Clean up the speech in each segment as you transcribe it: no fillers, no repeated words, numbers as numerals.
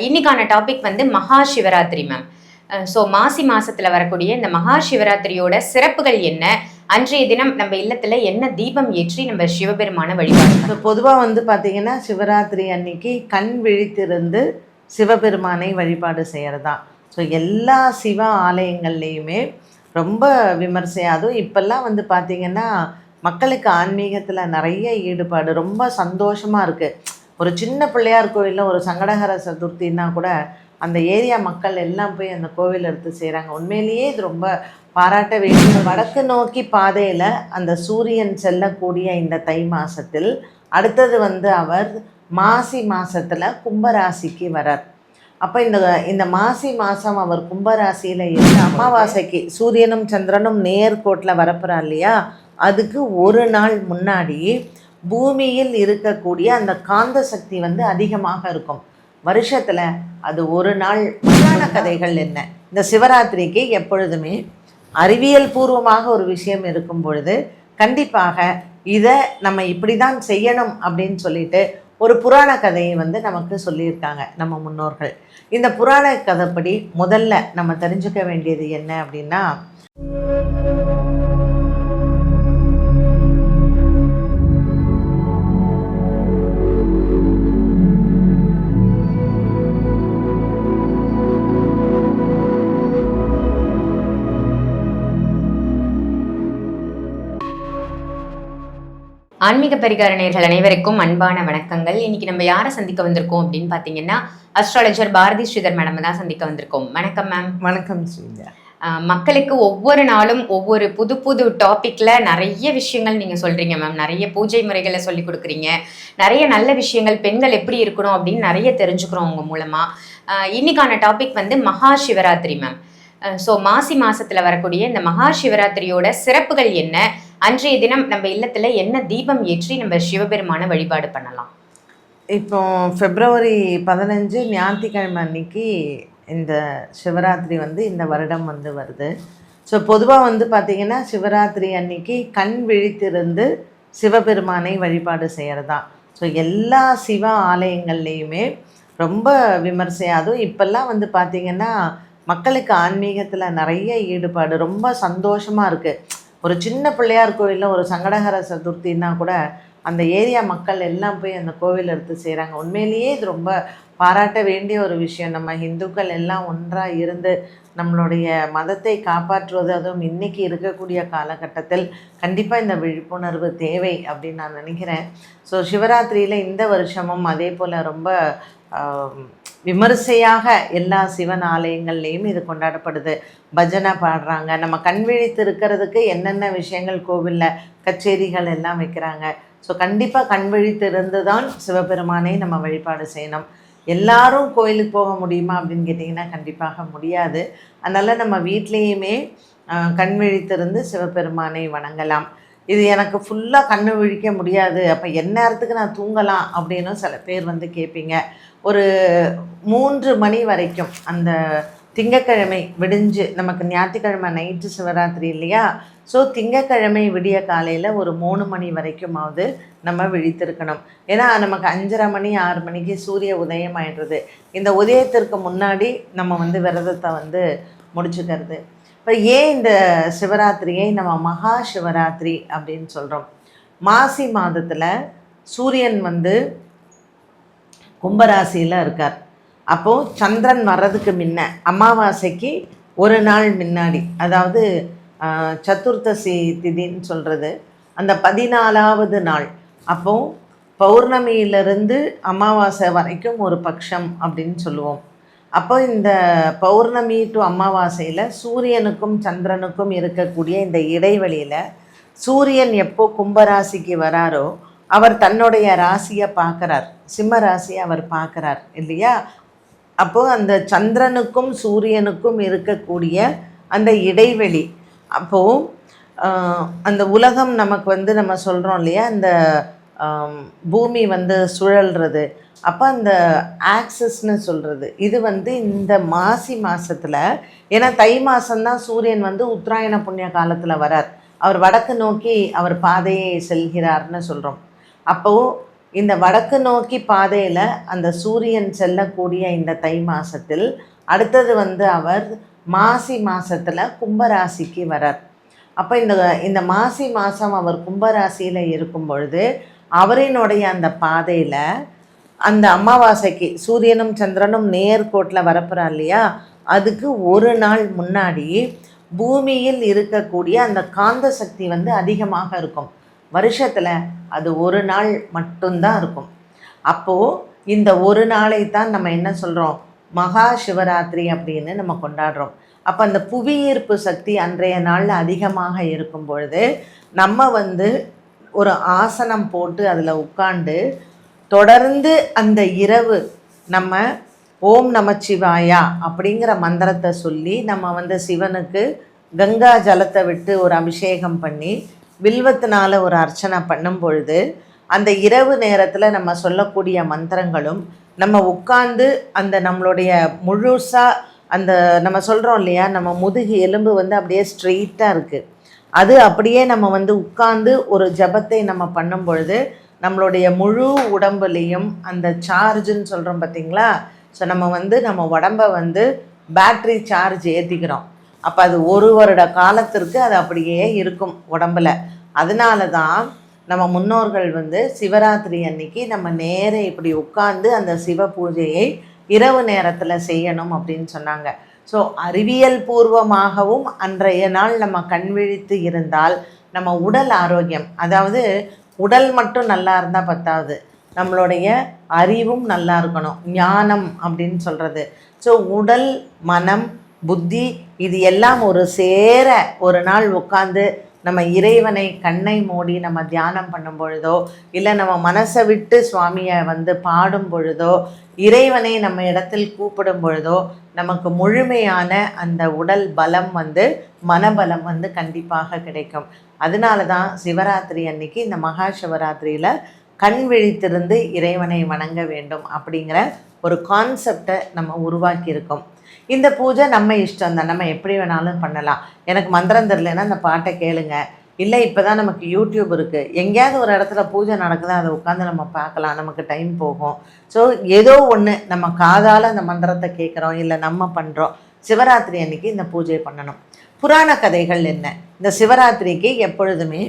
இன்னைக்கான டாபிக் வந்து மகா சிவராத்திரி மேம். ஸோ மாசி மாசத்துல வரக்கூடிய இந்த மகா சிவராத்திரியோட சிறப்புகள் என்ன? அன்றைய தினம் நம்ம இல்லத்துல என்ன தீபம் ஏற்றி நம்ம சிவபெருமான வழிபாடு? பொதுவாக வந்து பார்த்தீங்கன்னா சிவராத்திரி அன்னைக்கு கண் விழித்திருந்து சிவபெருமானை வழிபாடு செய்கிறதா. ஸோ எல்லா சிவ ஆலயங்கள்லேயுமே ரொம்ப விமர்சையாக, அதுவும் இப்போல்லாம் வந்து பார்த்திங்கன்னா மக்களுக்கு ஆன்மீகத்தில் நிறைய ஈடுபாடு, ரொம்ப சந்தோஷமாக இருக்குது. ஒரு சின்ன பிள்ளையார் கோவிலில் ஒரு சங்கடஹர சதுர்த்தின்னா கூட அந்த ஏரியா மக்கள் எல்லாம் போய் அந்த கோவில் எடுத்து செய்கிறாங்க. உண்மையிலேயே இது ரொம்ப பாராட்ட வேண்டும். வடக்கு நோக்கி பாதையில் அந்த சூரியன் செல்லக்கூடிய இந்த தை மாதத்தில் அடுத்தது வந்து அவர் மாசி மாதத்தில் கும்பராசிக்கு வரார். அப்போ இந்த மாசி மாதம் அவர் கும்பராசியில் இருந்து அமாவாசைக்கு சூரியனும் சந்திரனும் நேர்கோட்டில் வரப்புறா இல்லையா, அதுக்கு ஒரு நாள் முன்னாடி பூமியில் இருக்கக்கூடிய அந்த காந்த சக்தி வந்து அதிகமாக இருக்கும். வருஷத்தில் அது ஒரு நாள். புராண கதைகள் என்ன? இந்த சிவராத்திரிக்கு எப்பொழுதுமே அறிவியல் பூர்வமாக ஒரு விஷயம் இருக்கும் பொழுது கண்டிப்பாக இதை நம்ம இப்படி தான் செய்யணும் அப்படின்னு சொல்லிட்டு ஒரு புராண கதையை வந்து நமக்கு சொல்லியிருக்காங்க நம்ம முன்னோர்கள். இந்த புராண கதைப்படி முதல்ல நம்ம தெரிஞ்சுக்க வேண்டியது என்ன அப்படின்னா, ஆன்மீக பரிகார நேயர்கள் அனைவருக்கும் அன்பான வணக்கங்கள். இன்னைக்கு நம்ம யாரை சந்திக்க வந்திருக்கோம் அப்படின்னு பார்த்தீங்கன்னா, அஸ்ட்ராலஜர் பாரதி ஸ்ரீதர் மேடம் தான் சந்திக்க வந்திருக்கோம். வணக்கம் மேம். வணக்கம் ஸ்ரீதர். மக்களுக்கு ஒவ்வொரு நாளும் ஒவ்வொரு புது புது டாபிக்ல நிறைய விஷயங்கள் நீங்க சொல்றீங்க மேம். நிறைய பூஜை முறைகளை சொல்லி கொடுக்குறீங்க, நிறைய நல்ல விஷயங்கள், பெண்கள் எப்படி இருக்கணும் அப்படின்னு நிறைய தெரிஞ்சுக்கிறோம் உங்க மூலமா. இன்னைக்கான டாபிக் வந்து மகா சிவராத்திரி மேம். ஸோ மாசி மாசத்துல வரக்கூடிய இந்த மகா சிவராத்திரியோட சிறப்புகள் என்ன? அன்றைய தினம் நம்ம இல்லத்துல என்ன தீபம் ஏற்றி நம்ம சிவபெருமான வழிபாடு பண்ணலாம்? இப்போ February 15 ஞாயிற்றுக்கிழமை அன்னைக்கு இந்த சிவராத்திரி வந்து இந்த வருடம் வந்து வருது. ஸோ பொதுவாக வந்து பார்த்திங்கன்னா சிவராத்திரி அன்னைக்கு கண் விழித்திருந்து சிவபெருமானை வழிபாடு செய்கிறதா. ஸோ எல்லா சிவ ஆலயங்கள்லேயுமே ரொம்ப விமர்சையாக, அதுவும் இப்போல்லாம் வந்து பார்த்திங்கன்னா மக்களுக்கு ஆன்மீகத்தில் நிறைய ஈடுபாடு, ரொம்ப சந்தோஷமாக இருக்குது. ஒரு சின்ன பிள்ளையார் கோவிலில் ஒரு சங்கடஹர சதுர்த்தின்னா கூட அந்த ஏரியா மக்கள் எல்லாம் போய் அந்த கோவில் எடுத்து செய்கிறாங்க. உண்மையிலேயே இது ரொம்ப பாராட்ட வேண்டிய ஒரு விஷயம். நம்ம இந்துக்கள் எல்லாம் ஒன்றாக இருந்து நம்மளுடைய மதத்தை காப்பாற்றுவது, அதுவும் இன்றைக்கி இருக்கக்கூடிய காலகட்டத்தில் கண்டிப்பாக இந்த விழிப்புணர்வு தேவை அப்படின்னு நான் நினைக்கிறேன். ஸோ சிவராத்திரியில் இந்த வருஷமும் அதே போல் ரொம்ப விமர்சையாக எல்லா சிவன் ஆலயங்கள்லேயும் இது கொண்டாடப்படுது. பஜனை பாடுறாங்க. நம்ம கண் விழித்து இருக்கிறதுக்கு என்னென்ன விஷயங்கள் கோவிலில் கச்சேரிகள் எல்லாம் வைக்கிறாங்க. ஸோ கண்டிப்பாக கண் விழித்து இருந்து தான் சிவபெருமானை நம்ம வழிபாடு செய்யணும். எல்லாரும் கோயிலுக்கு போக முடியுமா அப்படின்னு கேட்டிங்கன்னா கண்டிப்பாக முடியாது. அதனால் நம்ம வீட்லேயுமே கண் விழித்திருந்து சிவபெருமானை வணங்கலாம். இது எனக்கு ஃபுல்லாக கண்ணு விழிக்க முடியாது, அப்போ எந்நேரத்துக்கு நான் தூங்கலாம் அப்படின்னு சில பேர் வந்து கேட்பீங்க. ஒரு 3 மணி வரைக்கும் அந்த திங்கக்கிழமை விடிஞ்சு, நமக்கு ஞாயிற்றுக்கிழமை நைட்டு சிவராத்திரி இல்லையா, ஸோ திங்கக்கிழமை விடிய காலையில் ஒரு 3 மணி வரைக்குமாவது நம்ம விழித்திருக்கணும். ஏன்னா நமக்கு 5:30 மணி 6 மணிக்கு சூரிய உதயம் ஆயிடுறது. இந்த உதயத்திற்கு முன்னாடி நம்ம வந்து விரதத்தை வந்து முடிச்சுக்கிறது. இப்போ ஏன் இந்த சிவராத்திரியை நம்ம மகா சிவராத்திரி அப்படின்னு சொல்கிறோம்? மாசி மாதத்தில் சூரியன் வந்து கும்பராசியில் இருக்கார். அப்போது சந்திரன் வர்றதுக்கு முன்ன அமாவாசைக்கு ஒரு நாள் முன்னாடி, அதாவது சதுர்த்தசி திதின்னு சொல்கிறது, அந்த 14வது நாள், அப்போது பௌர்ணமியிலிருந்து அமாவாசை வரைக்கும் ஒரு பட்சம் அப்படின்னு சொல்லுவோம். அப்போ இந்த பௌர்ணமி டு அமாவாசையில் சூரியனுக்கும் சந்திரனுக்கும் இருக்கக்கூடிய இந்த இடைவெளியில் சூரியன் எப்போ கும்பராசிக்கு வராரோ அவர் தன்னுடைய ராசியை பார்க்குறார், சிம்ம ராசியை அவர் பார்க்குறார் இல்லையா. அப்போது அந்த சந்திரனுக்கும் சூரியனுக்கும் இருக்கக்கூடிய அந்த இடைவெளி, அப்போது அந்த உலகம் நமக்கு வந்து நம்ம சொல்கிறோம் இல்லையா, இந்த பூமி வந்து சுழல்றது, அப்போ அந்த ஆக்சஸ்ன்னு சொல்கிறது இது வந்து இந்த மாசி மாதத்தில், ஏன்னா தை மாதம்தான் சூரியன் வந்து உத்தராயண புண்ணிய காலத்தில் வரார். அவர் வடக்கு நோக்கி அவர் பாதையை செல்கிறார்னு சொல்கிறோம். அப்போது இந்த வடக்கு நோக்கி பாதையில் அந்த சூரியன் செல்லக்கூடிய இந்த தை மாதத்தில் அடுத்தது அவர் மாசி மாதத்தில் கும்பராசிக்கு வரார். அப்போ இந்த மாசி மாதம் அவர் கும்பராசியில் இருக்கும் பொழுது அவரினுடைய அந்த பாதையில் அந்த அமாவாசைக்கு சூரியனும் சந்திரனும் நேர்கோட்டில் வரப்புறா இல்லையா, அதுக்கு ஒரு நாள் முன்னாடி பூமியில் இருக்கக்கூடிய அந்த காந்த சக்தி அதிகமாக இருக்கும். வருஷத்தில் அது ஒரு நாள் மட்டும்தான் இருக்கும். அப்போது இந்த ஒரு நாளை தான் நம்ம என்ன சொல்கிறோம், மகா சிவராத்திரி அப்படின்னு நம்ம கொண்டாடுறோம். அப்போ அந்த புவியீர்ப்பு சக்தி அன்றைய நாளில் அதிகமாக இருக்கும் பொழுது நம்ம ஒரு ஆசனம் போட்டு அதில் உட்காண்டு தொடர்ந்து அந்த இரவு நம்ம ஓம் நமச்சிவாயா அப்படிங்கிற மந்திரத்தை சொல்லி நம்ம சிவனுக்கு கங்கா ஜலத்தை விட்டு ஒரு அபிஷேகம் பண்ணி வில்வத்தினால ஒரு அர்ச்சனை பண்ணும் பொழுது அந்த இரவு நேரத்தில் நம்ம சொல்லக்கூடிய மந்திரங்களும் நம்ம உட்கார்ந்து அந்த நம்மளுடைய முழுசாக அந்த நம்ம சொல்கிறோம் இல்லையா, நம்ம முதுகு எலும்பு அப்படியே ஸ்ட்ரெயிட்டாக இருக்குது, அது அப்படியே நம்ம உட்கார்ந்து ஒரு ஜபத்தை நம்ம பண்ணும் பொழுது நம்மளுடைய முழு உடம்புலேயும் அந்த சார்ஜுன்னு சொல்கிறோம் பார்த்திங்களா. ஸோ நம்ம நம்ம உடம்பை பேட்ரி சார்ஜ் ஏற்றிக்கிறோம். அப்போ அது ஒரு வருட காலத்திற்கு அது அப்படியே இருக்கும் உடம்பில். அதனால தான் நம்ம முன்னோர்கள் சிவராத்திரி அன்னைக்கு நம்ம நேரே இப்படி உட்கார்ந்து அந்த சிவ பூஜையை இரவு நேரத்தில் செய்யணும் அப்படின்னு சொன்னாங்க. ஸோ அறிவியல் பூர்வமாகவும் அன்றைய நாள் நம்ம கண் விழித்து இருந்தால் நம்ம உடல் ஆரோக்கியம், அதாவது உடல் மட்டும் நல்லா இருந்தால் பத்தாது, நம்மளுடைய அறிவும் நல்லா இருக்கணும், ஞானம் அப்படின்னு சொல்கிறது. ஸோ உடல் மனம் புத்தி இது எல்லாம் ஒரு சேர ஒரு நாள் உட்காந்து நம்ம இறைவனை கண்ணை மூடி நம்ம தியானம் பண்ணும் பொழுதோ இல்லை நம்ம மனசை விட்டு சுவாமியை பாடும் பொழுதோ இறைவனை நம்ம இடத்தில் கூப்பிடும் பொழுதோ நமக்கு முழுமையான அந்த உடல் பலம் மனபலம் கண்டிப்பாக கிடைக்கும். அதனால தான் சிவராத்திரி அன்னைக்கு இந்த மகா சிவராத்திரியில் கண் விழித்திருந்து இறைவனை வணங்க வேண்டும் அப்படிங்கிற ஒரு கான்செப்டை நம்ம உருவாக்கியிருக்கோம். இந்த பூஜை நம்ம இஷ்டம் தான், நம்ம எப்படி வேணாலும் பண்ணலாம். எனக்கு மந்திரம் தெரியலன்னா அந்த பாட்டை கேளுங்க, இல்லை இப்போ தான் நமக்கு யூடியூப் இருக்குது, எங்கேயாவது ஒரு இடத்துல பூஜை நடக்குதா அதை உட்காந்து நம்ம பார்க்கலாம், நமக்கு டைம் போகும். ஸோ ஏதோ ஒன்று நம்ம காதால் அந்த மந்திரத்தை கேட்குறோம் இல்லை நம்ம பண்ணுறோம். சிவராத்திரி அன்னைக்கு இந்த பூஜை பண்ணணும். புராண கதைகள் என்ன, இந்த சிவராத்திரிக்கு எப்பொழுதுமே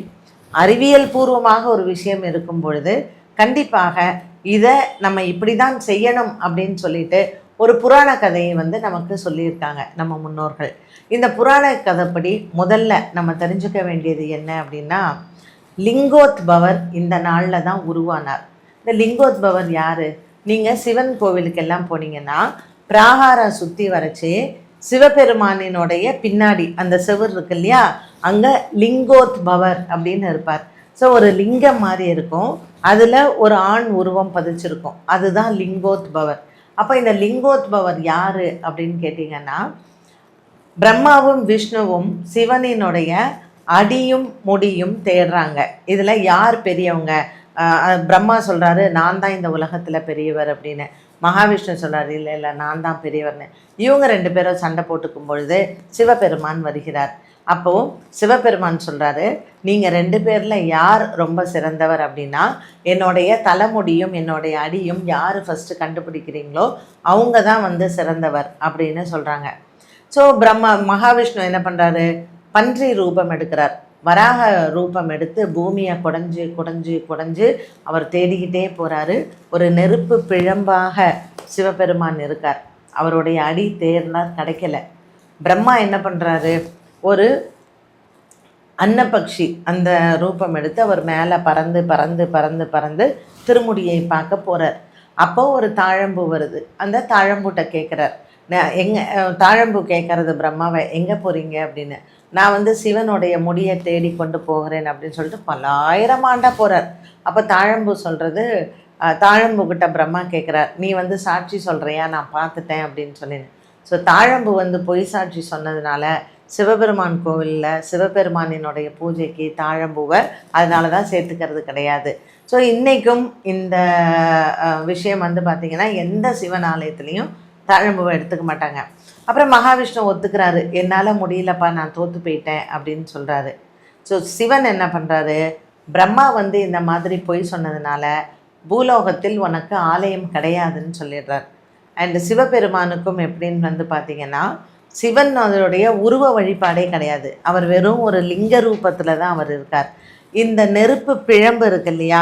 அறிவியல் பூர்வமாக ஒரு விஷயம் இருக்கும் பொழுது கண்டிப்பாக இதை நம்ம இப்படி தான் செய்யணும் அப்படின்னு சொல்லிட்டு ஒரு புராண கதையை நமக்கு சொல்லியிருக்காங்க நம்ம முன்னோர்கள். இந்த புராண கதைப்படி முதல்ல நம்ம தெரிஞ்சுக்க வேண்டியது என்ன அப்படின்னா, லிங்கோத்பவர் இந்த நாளில் தான் உருவானார். இந்த லிங்கோத்பவர் யார்? நீங்கள் சிவன் கோவிலுக்கெல்லாம் போனீங்கன்னா பிராகாரம் சுற்றி வரைச்சி சிவபெருமானினுடைய பின்னாடி அந்த செவர் இருக்கு இல்லையா, அங்கே லிங்கோத்பவர் அப்படின்னு இருப்பார். ஸோ ஒரு லிங்கம் மாதிரி இருக்கும், அதில் ஒரு ஆண் உருவம் பதிச்சிருக்கும், அதுதான் லிங்கோத்பவர். அப்போ இந்த லிங்கோத்பவர் யார் அப்படின்னு கேட்டிங்கன்னா, பிரம்மாவும் விஷ்ணுவும் சிவனினுடைய அடியும் முடியும் தேடுறாங்க. இதில் யார் பெரியவங்க? பிரம்மா சொல்கிறாரு நான் தான் இந்த உலகத்தில் பெரியவர் அப்படின்னு. மகாவிஷ்ணு சொல்கிறார் இல்லை இல்லை நான் தான் பெரியவர்னு. இவங்க ரெண்டு பேரும் சண்டை போட்டுக்கும் பொழுது சிவபெருமான் வருகிறார். அப்போது சிவபெருமான் சொல்கிறாரு, நீங்கள் ரெண்டு பேரில் யார் ரொம்ப சிறந்தவர் அப்படின்னா, என்னுடைய தலைமுடியும் என்னுடைய அடியும் யார் ஃபஸ்ட்டு கண்டுபிடிக்கிறீங்களோ அவங்க தான் சிறந்தவர் அப்படின்னு சொல்கிறாங்க. ஸோ மகாவிஷ்ணு என்ன பண்ணுறாரு, பன்றி ரூபம் எடுக்கிறார், வராக ரூபம் எடுத்து பூமியை குடைஞ்சு குடைஞ்சு குடைஞ்சு அவர் தேடிக்கிட்டே போகிறாரு. ஒரு நெருப்பு பிழம்பாக சிவபெருமான் இருக்கார், அவருடைய அடி தேர்னார், கிடைக்கல. பிரம்மா என்ன பண்ணுறாரு, ஒரு அன்னபக்ஷி அந்த ரூபம் எடுத்து அவர் மேலே பறந்து பறந்து பறந்து பறந்து திருமுடியை பார்க்க போகிறார். அப்போ ஒரு தாழம்பூ வருது, அந்த தாழம்பூட்டை கேட்குறார். தாழம்பூ கேட்குறது பிரம்மாவை, எங்கே போகிறீங்க அப்படின்னு. நான் சிவனுடைய முடியை தேடி கொண்டு போகிறேன் அப்படின்னு சொல்லிட்டு பல்லாயிரம் ஆண்டா போகிறார். அப்போ தாழம்பூ சொல்கிறது, தாழம்பூக்கிட்ட பிரம்மா கேட்குறார், நீ சாட்சி சொல்கிறியா, நான் பார்த்துட்டேன் அப்படின்னு சொன்னேன். ஸோ தாழம்பூ பொய் சாட்சி சொன்னதுனால சிவபெருமான் கோவிலில் சிவபெருமானினுடைய பூஜைக்கு தாழம்பூவை அதனால தான் சேர்த்துக்கிறது கிடையாது. ஸோ இன்றைக்கும் இந்த விஷயம் பார்த்திங்கன்னா எந்த சிவன் ஆலயத்துலேயும் தாழம்பூவை எடுத்துக்க மாட்டாங்க. அப்புறம் மகாவிஷ்ணு ஒத்துக்கிறாரு, என்னால் முடியலப்பா நான் தோற்று போயிட்டேன் அப்படின்னு சொல்கிறாரு. ஸோ சிவன் என்ன பண்ணுறாரு, பிரம்மா இந்த மாதிரி பொய் சொன்னதுனால பூலோகத்தில் உனக்கு ஆலயம் கிடையாதுன்னு சொல்லிடுறார். அண்டு சிவபெருமானுக்கும் எப்படின்னு வந்து பார்த்திங்கன்னா, சிவன் அதனுடைய உருவ வழிபாடே கிடையாது. அவர் வெறும் ஒரு லிங்க ரூபத்தில் தான் அவர் இருக்கார். இந்த நெருப்பு பிழம்பு இருக்கு இல்லையா,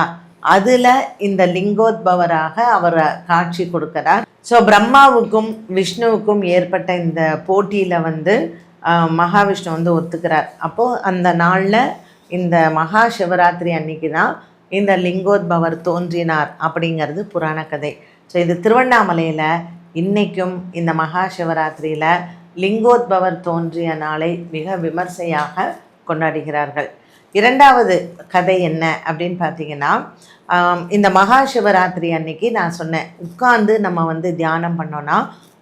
அதில் இந்த லிங்கோத்பவராக அவர் காட்சி கொடுக்கிறார். ஸோ பிரம்மாவுக்கும் விஷ்ணுவுக்கும் ஏற்பட்ட இந்த போட்டியில் வந்து மகாவிஷ்ணு வந்து ஒத்துக்கிறார். அப்போது அந்த நாளில் இந்த மகா சிவராத்திரி அன்னைக்கு தான் இந்த லிங்கோத்பவர் தோன்றினார் அப்படிங்கிறது புராண கதை. ஸோ இது திருவண்ணாமலையில் இன்றைக்கும் இந்த மகா சிவராத்திரியில் லிங்கோத்பவர் தோன்றிய நாளை மிக விமர்சையாக கொண்டாடுகிறார்கள். இரண்டாவது கதை என்ன அப்படின்னு பார்த்தீங்கன்னா, இந்த மகா சிவராத்திரி அன்னைக்கு நான் சொன்னேன், உட்கார்ந்து நம்ம வந்து தியானம் பண்ணோன்னா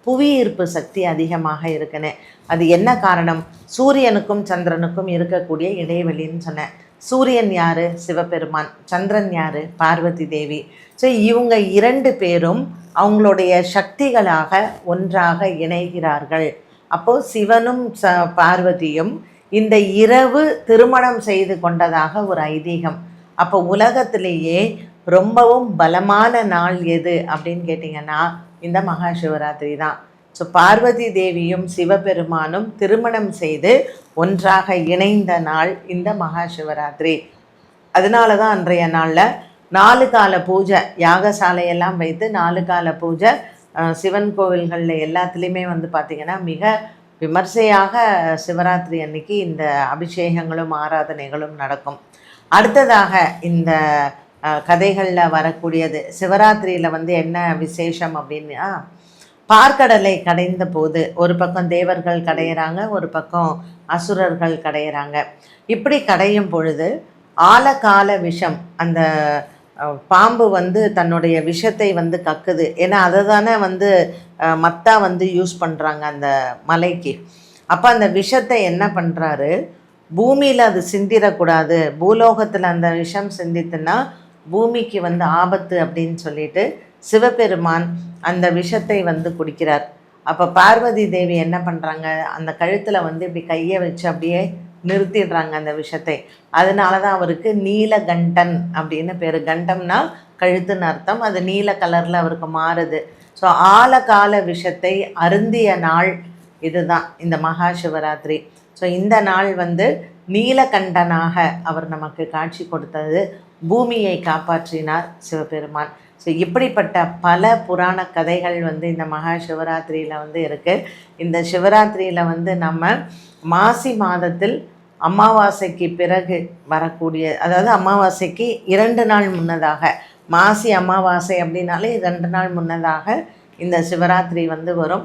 புவி ஈர்ப்பு சக்தி அதிகமாக இருக்குன்னு. அது என்ன காரணம்? சூரியனுக்கும் சந்திரனுக்கும் இருக்கக்கூடிய இடைவெளின்னு சொன்னேன். சூரியன் யார்? சிவபெருமான். சந்திரன் யார்? பார்வதி தேவி. ஸோ இவங்க 2 பேரும் அவங்களுடைய சக்திகளாக ஒன்றாக இணைகிறார்கள். அப்போது சிவனும் பார்வதியும் இந்த இரவு திருமணம் செய்து கொண்டதாக ஒரு ஐதீகம். அப்போ உலகத்திலேயே ரொம்பவும் பலமான நாள் எது அப்படின்னு கேட்டிங்கன்னா இந்த மகா சிவராத்திரி தான். ஸோ பார்வதி தேவியும் சிவபெருமானும் திருமணம் செய்து ஒன்றாக இணைந்த நாள் இந்த மகா சிவராத்திரி. அதனால தான் அன்றைய நாளில் 4 கால பூஜை, யாகசாலையெல்லாம் வைத்து 4 கால பூஜை சிவன் கோவில்களில் எல்லாத்துலேயுமே வந்து பார்த்திங்கன்னா மிக விமர்சையாக சிவராத்திரி அன்னைக்கு இந்த அபிஷேகங்களும் ஆராதனைகளும் நடக்கும். அடுத்ததாக இந்த கதைகளில் வரக்கூடியது சிவராத்திரியில் வந்து என்ன விசேஷம் அப்படின்னா, பார்க்கடலை கடைந்த போது ஒரு பக்கம் தேவர்கள் கடையிறாங்க, ஒரு பக்கம் அசுரர்கள் கடையிறாங்க. இப்படி கடையும் பொழுது ஆலகால விஷம், அந்த பாம்பு வந்து தன்னுடைய விஷத்தை வந்து கக்குது. ஏன்னா அதை தானே வந்து மத்தா வந்து யூஸ் பண்ணுறாங்க அந்த மலைக்கு. அப்போ அந்த விஷத்தை என்ன பண்ணுறாரு, பூமியில் அது சிந்திடக்கூடாது, பூலோகத்தில் அந்த விஷம் சிந்தித்துன்னா பூமிக்கு வந்து ஆபத்து அப்படின்னு சொல்லிட்டு சிவபெருமான் அந்த விஷத்தை வந்து குடிக்கிறார். அப்போ பார்வதி தேவி என்ன பண்ணுறாங்க, அந்த கழுத்தில் வந்து இப்படி கையை வச்சு அப்படியே நிறுத்திடுறாங்க அந்த விஷத்தை. அதனால தான் அவருக்கு நீலகண்டன் அப்படின்னு பேர். கண்டம்னா கழுத்துன்னு அர்த்தம். அது நீல கலரில் அவருக்கு மாறுது. ஸோ ஆலகால விஷத்தை அருந்திய நாள் இதுதான் இந்த மகா சிவராத்திரி. ஸோ இந்த நாள் வந்து நீலகண்டனாக அவர் நமக்கு காட்சி கொடுத்தது, பூமியை காப்பாற்றினார் சிவபெருமான். ஸோ இப்படிப்பட்ட பல புராண கதைகள் வந்து இந்த மகா சிவராத்திரியில் வந்து இருக்குது. இந்த சிவராத்திரியில் வந்து நம்ம மாசி மாதத்தில் அமாவாசைக்கு பிறகு வரக்கூடிய, அதாவது அமாவாசைக்கு 2 நாள் முன்னதாக, மாசி அமாவாசை அப்படின்னாலே 2 நாள் முன்னதாக இந்த சிவராத்திரி வந்து வரும்.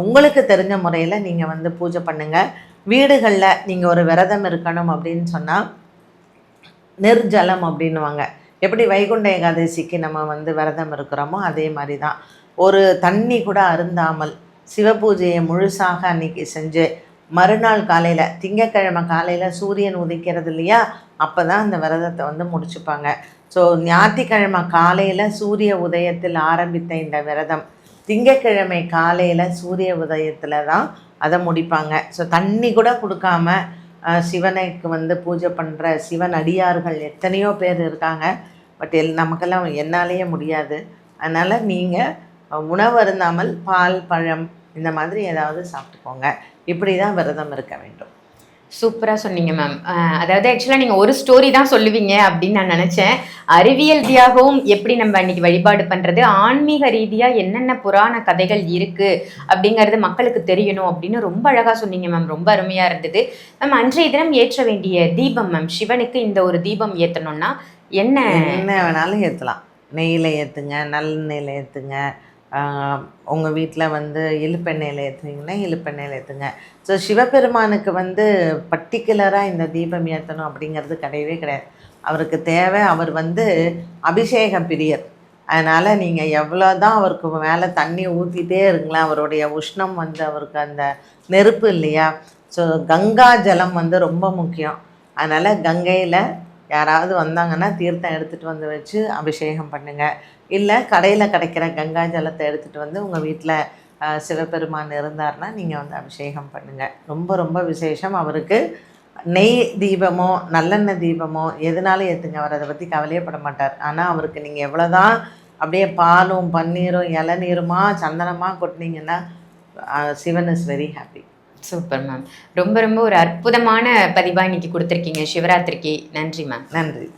உங்களுக்கு தெரிஞ்ச முறையில் நீங்கள் வந்து பூஜை பண்ணுங்கள். வீடுகளில் நீங்கள் ஒரு விரதம் இருக்கணும் அப்படின்னு சொன்னால் நிர்ஜலம் அப்படின்னுவாங்க. எப்படி வைகுண்ட ஏகாதசிக்கு நம்ம வந்து விரதம் இருக்கிறோமோ அதே மாதிரி தான். ஒரு தண்ணி கூட அருந்தாமல் சிவபூஜையை முழுசாக அன்றைக்கி செஞ்சு மறுநாள் காலையில், திங்கக்கிழமை காலையில் சூரியன் உதிக்கிறது இல்லையா, அப்போ தான் அந்த விரதத்தை வந்து முடிச்சுப்பாங்க. ஸோ ஞாயிற்றுக்கிழமை காலையில் சூரிய உதயத்தில் ஆரம்பித்த இந்த விரதம் திங்கக்கிழமை காலையில் சூரிய உதயத்தில் தான் அதை முடிப்பாங்க. ஸோ தண்ணி கூட கொடுக்காம சிவனுக்கு வந்து பூஜை பண்ணுற சிவன் அடியார்கள் எத்தனையோ பேர் இருக்காங்க. பட் நமக்கெல்லாம் என்னாலேயே முடியாது. அதனால் நீங்கள் உணவு அருந்தாமல் பால் பழம் இந்த மாதிரி ஏதாவது சாப்பிட்டுக்கோங்க. இப்படி தான் விரதம் இருக்க வேண்டும். சூப்பராக சொன்னீங்க மேம். அதாவது ஆக்சுவலாக நீங்கள் ஒரு ஸ்டோரி தான் சொல்லுவீங்க அப்படின்னு நான் நினச்சேன். அறிவியல் ரீதியாகவும் எப்படி நம்ம அன்றைக்கி வழிபாடு பண்ணுறது, ஆன்மீக ரீதியாக என்னென்ன புராண கதைகள் இருக்குது அப்படிங்கிறது மக்களுக்கு தெரியணும் அப்படின்னு ரொம்ப அழகாக சொன்னீங்க மேம். ரொம்ப அருமையாக இருந்தது மேம். அன்றைய தினம் ஏற்ற வேண்டிய தீபம் மேம், சிவனுக்கு இந்த ஒரு தீபம் ஏற்றணும்னா என்ன வேணாலும் ஏற்றலாம். நெய்யில் ஏற்றுங்க, நல்லெண்ணெயில் ஏற்றுங்க, உங்கள் வீட்டில் வந்து இழுப்பெண்ணெயில் ஏற்றுனீங்கன்னா இழுப்பெண்ணெயில் ஏற்றுங்க. ஸோ சிவபெருமானுக்கு வந்து பர்டிகுலராக இந்த தீபம் ஏற்றணும் அப்படிங்கிறது கிடையவே கிடையாது. அவருக்கு தேவை, அவர் வந்து அபிஷேக பிரியர். அதனால் நீங்கள் எவ்வளோ தான் அவருக்கு மேலே தண்ணி ஊற்றிட்டே இருங்களேன், அவருடைய உஷ்ணம் வந்து அவருக்கு அந்த நெருப்பு இல்லையா. ஸோ கங்கா ஜலம் வந்து ரொம்ப முக்கியம். அதனால் கங்கையில் யாராவது வந்தாங்கன்னா தீர்த்தம் எடுத்துகிட்டு வந்து வச்சு அபிஷேகம் பண்ணுங்கள். இல்லை கடையில் கிடைக்கிற கங்கா ஜலத்தை எடுத்துகிட்டு வந்து உங்கள் வீட்டில் சிவபெருமான் இருந்தார்னா நீங்கள் வந்து அபிஷேகம் பண்ணுங்கள். ரொம்ப ரொம்ப விசேஷம். அவருக்கு நெய் தீபமோ நல்லெண்ணெய் தீபமோ எதுனாலும் ஏற்றுங்க, அவர் அதை பற்றி கவலையே பட மாட்டார். ஆனால் அவருக்கு நீங்கள் எவ்வளோதான் அப்படியே பாலும் பன்னீரும் இளநீருமா சந்தனமாக கொட்டினீங்கன்னா Sivan is very happy. Super ma'am. ரொம்ப ரொம்ப ஒரு அற்புதமான பதிவாக இன்னைக்கு கொடுத்துருக்கீங்க சிவராத்திரிக்கு. நன்றி மேம். நன்றி.